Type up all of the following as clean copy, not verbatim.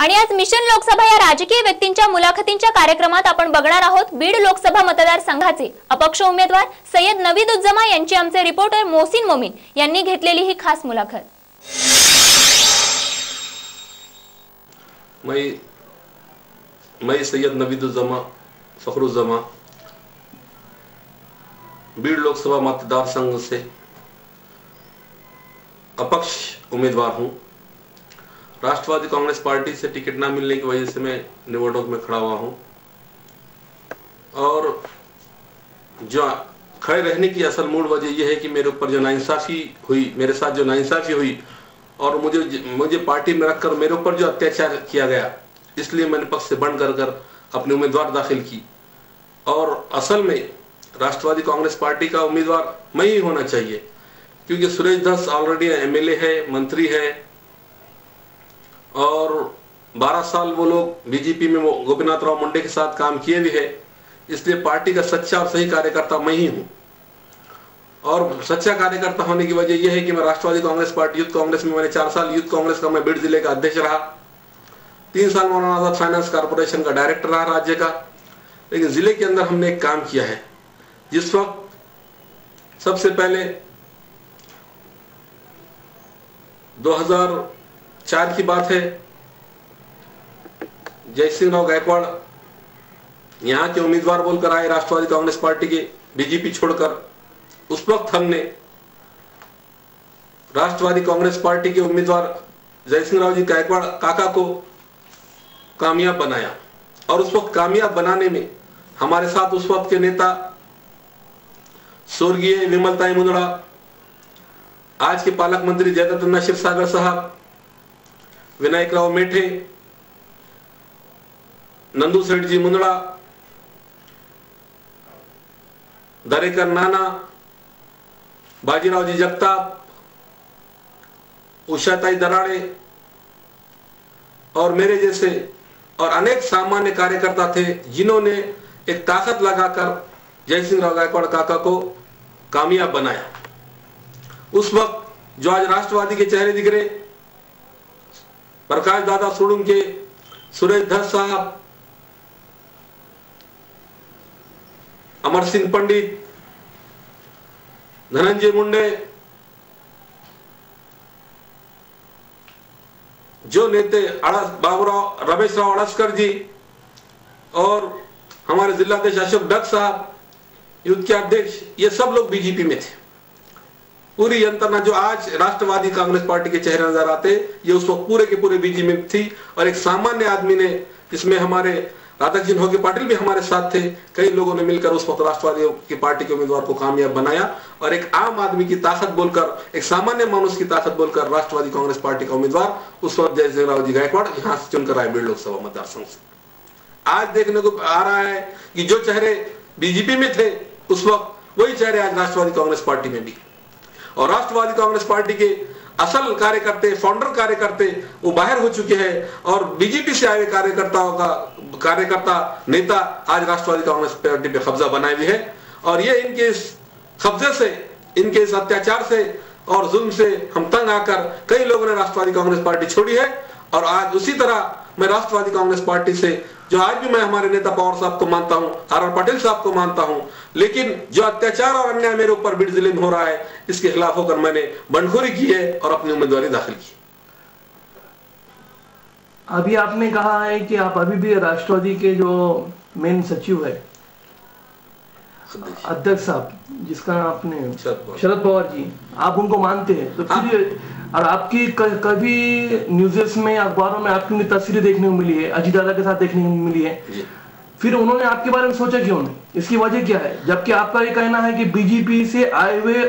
आणि आज मिशन लोकसभा या राजकीय व्यक्तींच्या मुलाखतींच्या कार्यक्रमात आपण बघणार आहोत बीड लोकसभा मतदारसंघाचे अपक्ष उमेदवार सय्यद नवीदुज्जमा यांची आमचे रिपोर्टर मोहसिन मोमीन यांनी घेतलेली ही खास मुलाखत। मैं सैयद नवीदुज्जमा फखरुज्जमा बीड लोकसभा मतदार संघ से अपक्ष उम्मीदवार हूं। राष्ट्रवादी कांग्रेस पार्टी से टिकट ना मिलने की वजह से मैं निवडणूक में खड़ा हुआ हूं और जो खड़े रहने की असल मूल वजह यह है कि मेरे ऊपर जो नाइंसाफी हुई, मेरे साथ जो नाइंसाफी हुई और मुझे पार्टी में रखकर मेरे ऊपर जो अत्याचार किया गया, इसलिए मैंने पक्ष से बंद कर अपने उम्मीदवार दाखिल की। और असल में राष्ट्रवादी कांग्रेस पार्टी का उम्मीदवार मैं ही होना चाहिए, क्योंकि सुरेश धस ऑलरेडी एमएलए है, मंत्री है और 12 साल वो लोग बीजेपी में गोपीनाथ राव मुंडे के साथ काम किए भी है, इसलिए पार्टी का सच्चा और सही कार्यकर्ता मैं ही हूं। और सच्चा कार्यकर्ता होने की वजह यह है कि मैं राष्ट्रवादी कांग्रेस पार्टी यूथ कांग्रेस में मैंने 4 साल यूथ कांग्रेस का मैं बीड जिले का अध्यक्ष रहा, 3 साल मौलाना आजाद फाइनेंस कॉर्पोरेशन का डायरेक्टर रहा राज्य का। लेकिन जिले के अंदर हमने एक काम किया है। जिस वक्त सबसे पहले 2004 की बात है, जय सिंह राव गायकवाड़ यहां के उम्मीदवार बोलकर आए राष्ट्रवादी कांग्रेस पार्टी के, बीजेपी छोड़कर। उस वक्त हमने राष्ट्रवादी कांग्रेस पार्टी के उम्मीदवार जय सिंह राव जी गायकवाड़ काका को कामयाब बनाया और उस वक्त कामयाब बनाने में हमारे साथ उस वक्त के नेता स्वर्गीय विमलताई मुंदड़ा, आज के पालक मंत्री जयदत्त नशीर सागर साहब, विनायक राव मेठे, नंदू सेठ जी मुंदड़ा, दरेकर नाना, बाजीराव जी जगताप, उषाताई दराड़े और मेरे जैसे और अनेक सामान्य कार्यकर्ता थे, जिन्होंने एक ताकत लगाकर जय सिंह राव गायकवाड़ काका को कामयाब बनाया। उस वक्त जो आज राष्ट्रवादी के चेहरे दिख रहे, प्रकाश दादा सुड़ुम के, सुरेश धस साहब, अमर सिंह पंडित, धनंजय मुंडे, जो नेता बाबूराव रमेश राव अड़स्कर जी और हमारे जिलाध्यक्ष अशोक डग साहब, यूथ के अध्यक्ष, ये सब लोग बीजेपी में थे। पूरी यंत्रणा जो आज राष्ट्रवादी कांग्रेस पार्टी के चेहरे नजर आते, ये उस वक्त पूरे के पूरे बीजेपी में थी। और एक सामान्य आदमी ने, जिसमें हमारे राधाकृष्ण होगे पाटिल भी हमारे साथ थे, कई लोगों ने मिलकर उस वक्त राष्ट्रवादी की पार्टी के उम्मीदवार को कामयाब बनाया और एक आम आदमी की ताकत बोलकर, एक सामान्य मानुष की ताकत बोलकर राष्ट्रवादी कांग्रेस पार्टी का उम्मीदवार उस वक्त जय सिंह राव जी गायकवाड़ यहां से चुनकर आए बीड लोकसभा मतदार संघ से। आज देखने को आ रहा है कि जो चेहरे बीजेपी में थे उस वक्त, वही चेहरे आज राष्ट्रवादी कांग्रेस पार्टी में भी। और राष्ट्रवादी कांग्रेस पार्टी के असल कार्यकर्ते, फाउंडर कार्यकर्ते वो बाहर हो चुके हैं और बीजेपी से आए कार्यकर्ता नेता आज राष्ट्रवादी कांग्रेस पार्टी पे कब्जा बनाए हुए हैं। और ये इनके इस कब्जे से, इनके इस अत्याचार से और जुल्म से हम तंग आकर कई लोगों ने राष्ट्रवादी कांग्रेस पार्टी छोड़ी है। और आज उसी तरह मैं राष्ट्रवादी कांग्रेस पार्टी से, जो आज भी मैं हमारे नेता पवार साहब को मानता हूं, आर पाटिल साहब को मानता हूं, लेकिन जो अत्याचार और अन्याय मेरे ऊपर बीड जिले में हो रहा है, इसके खिलाफ होकर मैंने बंडखोरी की है और अपनी उम्मीदवारी दाखिल की। अभी आपने कहा है कि आप अभी भी राष्ट्रवादी के जो मेन सचिव है, अध्यक्ष साहब, जिसका आपने शरद पवार जी, आप उनको मानते हैं, तो फिर और आपकी कभी न्यूज़ेस में, अखबारों में आपकी तस्वीरें देखने को मिली है, अजीत दादा के साथ देखने को मिली है, फिर उन्होंने आपके बारे में सोचा क्यों नहीं? इसकी वजह क्या है? जबकि आपका ये कहना है कि बीजेपी से आए हुए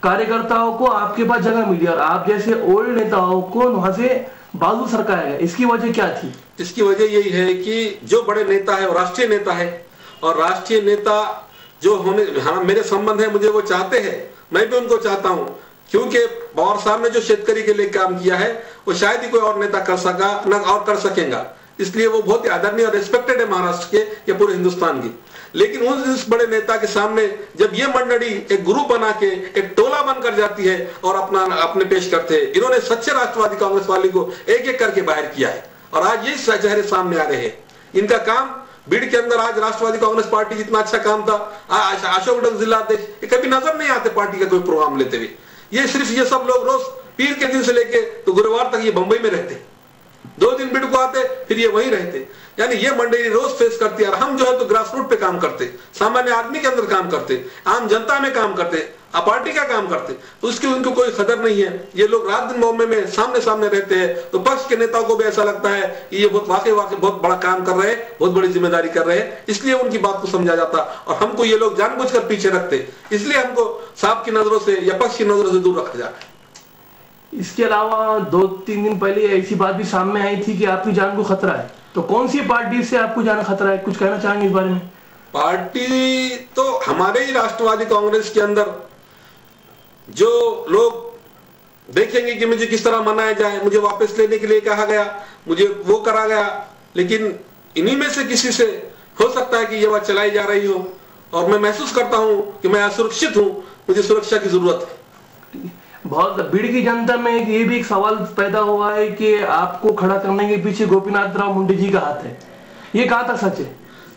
कार्यकर्ताओं को आपके पास जगह मिली और आप जैसे ओल्ड नेताओं को वहां से बाजू सरकाया गया, इसकी वजह क्या थी? इसकी वजह यही है कि जो बड़े नेता है वो राष्ट्रीय नेता है और राष्ट्रीय नेता जो होने, हाँ, मेरे संबंध है, मुझे वो चाहते हैं, मैं भी उनको चाहता हूं, क्योंकि पवार साहब ने जो शेतकरी के लिए काम किया है वो शायद ही कोई और नेता कर सका न और कर सकेगा। इसलिए वो बहुत ही आदरणीय और रिस्पेक्टेड है महाराष्ट्र के या पूरे हिंदुस्तान की। लेकिन उस बड़े नेता के सामने जब ये मंडली एक ग्रुप बना के एक टोला बनकर जाती है और अपने पेश करते हैं, इन्होंने सच्चे राष्ट्रवादी कांग्रेस वाली को एक एक करके बाहर किया है। और आज ये चेहरे सामने आ रहे हैं। इनका काम बीड़ के अंदर आज राष्ट्रवादी कांग्रेस पार्टी जितना अच्छा काम था, अशोक डग जिला अध्यक्ष, ये कभी नजर नहीं आते पार्टी का कोई प्रोग्राम लेते हुए। ये सिर्फ ये सब लोग रोज पीर के दिन से लेके तो गुरुवार तक ये बंबई में रहते, 2 दिन बीड़ को आते, फिर ये वहीं रहते। यानी ये मंडली रोज फेस करती है। और हम जो है तो ग्रास रूट पे काम करते, सामान्य आदमी के अंदर काम करते, आम जनता में काम करते, पार्टी का काम करते, तो उसकी उनको कोई खबर नहीं है। ये लोग रात दिन बॉम्बे में सामने सामने रहते हैं, तो पक्ष के नेताओं को भी ऐसा लगता है कि ये वाकई बहुत बड़ा काम कर रहे हैं, बहुत बड़ी जिम्मेदारी कर रहे हैं, इसलिए उनकी बात को समझा जाता। और हमको ये लोग जानबूझकर पीछे रखते, इसलिए हमको साहब की नजरों से या पक्ष की नजरों से दूर रखा जाता है। इसके अलावा 2-3 दिन पहले ऐसी बात भी सामने आई थी कि आपकी जान को खतरा है, तो कौन सी पार्टी से आपको जान खतरा है, कुछ कहना चाहेंगे इस बारे में? पार्टी तो हमारे ही राष्ट्रवादी कांग्रेस के अंदर जो लोग देखेंगे कि मुझे किस तरह मनाया जाए, मुझे वापस लेने के लिए कहा गया, मुझे वो करा गया, लेकिन इन्हीं में से किसी से हो सकता है कि ये बात चलाई जा रही हो और मैं महसूस करता हूं कि मैं असुरक्षित हूं, मुझे सुरक्षा की जरूरत है। बहुत बीड़ की जनता में ये भी एक सवाल पैदा हुआ है कि आपको खड़ा करने के पीछे गोपीनाथ राव मुंडे जी का हाथ है, ये कहाँ तक सच है?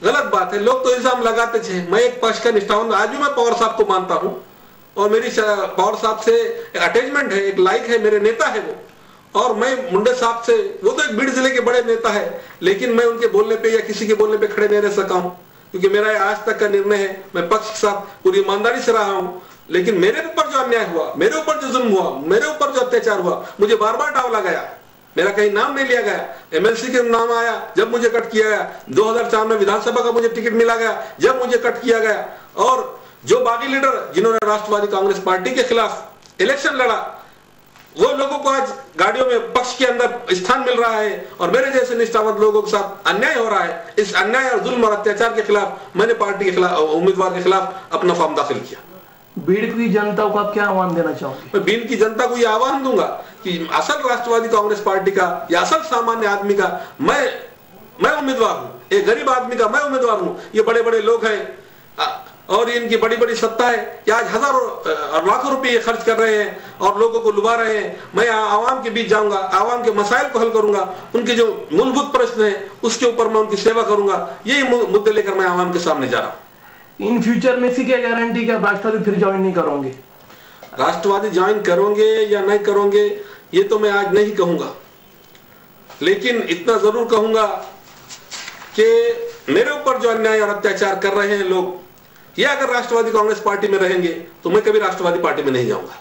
गलत बात है। लोग तो इल्जाम लगाते थे। मैं एक पक्ष का निष्ठावान, आज भी मैं पवार साहब को मानता हूं और मेरी पवार साहब से अटैचमेंट है, एक लाइक है, मेरे नेता है वो। और मैं मुंडे साहब से, वो तो एक बीड़ जिले के बड़े नेता है, लेकिन मैं उनके बोलने पे या किसी के बोलने पे खड़े नहीं रह सका हूं, क्योंकि मेरा आज तक का निर्णय है, मैं पक्ष के साथ पूरी ईमानदारी से रहा हूं। लेकिन मेरे ऊपर जो अन्याय हुआ, मेरे ऊपर जो जुल्म हुआ, मेरे ऊपर जो अत्याचार हुआ, मुझे बार बार डावला गया, मेरा कहीं नाम नहीं लिया गया। एमएलसी के नाम आया जब मुझे कट किया गया, 2004 में विधानसभा का मुझे टिकट मिला गया जब मुझे कट किया गया। और जो बागी लीडर जिन्होंने राष्ट्रवादी कांग्रेस पार्टी के खिलाफ इलेक्शन लड़ा, वो लोगों को आज गाड़ियों में पक्ष के अंदर स्थान मिल रहा है और मेरे जैसे निष्ठावंत लोगों के साथ अन्याय हो रहा है। इस अन्याय और जुल्म और अत्याचार के खिलाफ मैंने पार्टी के खिलाफ, उम्मीदवार के खिलाफ अपना फॉर्म दाखिल किया। बीड़ की जनता को आप क्या आह्वान देना चाहोगे? मैं बीड़ की जनता को यह आह्वान दूंगा कि असल राष्ट्रवादी कांग्रेस पार्टी का या असल सामान्य आदमी का मैं उम्मीदवार हूं, एक गरीब आदमी का मैं उम्मीदवार हूं। ये बड़े बड़े लोग हैं और इनकी बड़ी बड़ी सत्ता है कि आज हजारों और लाखों रुपए खर्च कर रहे हैं और लोगों को लुभा रहे हैं। मैं आवाम के बीच जाऊंगा, आवाम के मसाइल को हल करूंगा, उनके जो मूलभूत प्रश्न है उसके ऊपर मैं उनकी सेवा करूंगा। यही मुद्दे लेकर मैं आवाम के सामने जा रहा हूं। इन फ्यूचर में सी क्या गारंटी कि आप राष्ट्रवादी फिर ज्वाइन नहीं करोगे? राष्ट्रवादी ज्वाइन करोगे या नहीं करोगे ये तो मैं आज नहीं कहूंगा, लेकिन इतना जरूर कहूंगा कि मेरे ऊपर जो अन्याय और अत्याचार कर रहे हैं लोग, ये अगर राष्ट्रवादी कांग्रेस पार्टी में रहेंगे तो मैं कभी राष्ट्रवादी पार्टी में नहीं जाऊंगा।